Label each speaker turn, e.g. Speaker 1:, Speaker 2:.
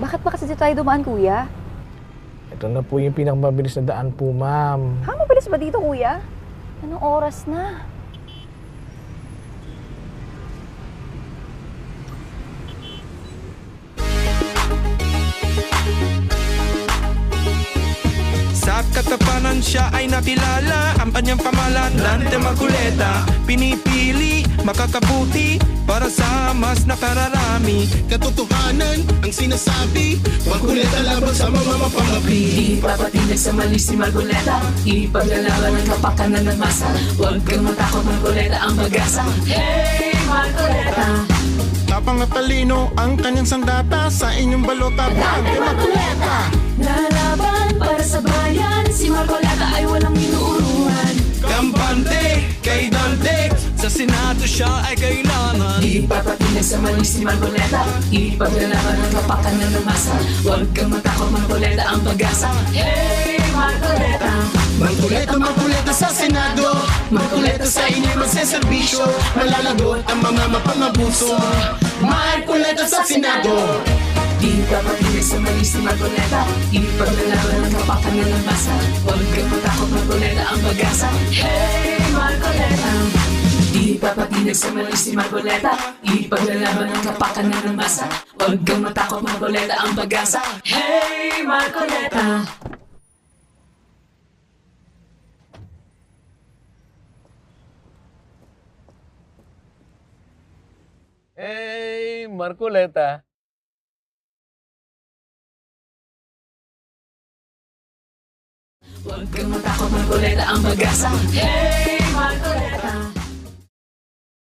Speaker 1: Bakit ba kasi dito tayo dumaan, kuya?
Speaker 2: Ito na po yung pinakamabilis na daan po, ma'am.
Speaker 1: Ha? Mabilis ba dito, kuya? Anong oras na?
Speaker 3: Sa katapanan siya ay nakilala, ang kanyang pamalan, Dante Marcoleta. Pinipili, makakabuti, para sa mas nakararami.
Speaker 4: Katotohanan ang sinasabi, Marcoleta laban sa mga mapangapi.
Speaker 5: Ipapatinag sa mali si Marcoleta, ipaglalaban ang kapakanan ng masa. Huwag kang matakot, Marcoleta ang pag-asa. Hey, Marcoleta!
Speaker 4: Tapang at talino ang kanyang sandata, sa inyong balota, Dante Marcoleta.
Speaker 5: Lalaban para sa bayan, si Marcoleta ay walang inuuruan.
Speaker 3: Kampante kay Dante, sa Senado siya ay kailangan.
Speaker 5: Ipapatinag sa mali si Marcoleta, ipaglalaban ang kapakanan ng masa. Huwag kang matakot, Marcoleta ang pag-asa. Hey, Marcoleta!
Speaker 4: Marcoleta, Marcoleta sa Senado, Marcoleta sa inyong magseserbisyo, malalagot ang mga mapangabuso. Marcoleta sa Senado.
Speaker 5: Ipapatinag sa mali si Marcoleta, ipaglalaban ang kapakanan ng masa. Huwag kang matakot, Marcoleta ang pag-asa. Hey, Marcoleta! Ipapatinag sa mali si Marcoleta, ipaglalaban ang kapakanan ng masa. Huwag kang matakot, Marcoleta ang pag-asa. Hey, Marcoleta!
Speaker 6: Hey, Marcoleta.
Speaker 5: Huwag kang matakot, Marcoleta ang pag-asa. Hey, Marcoleta!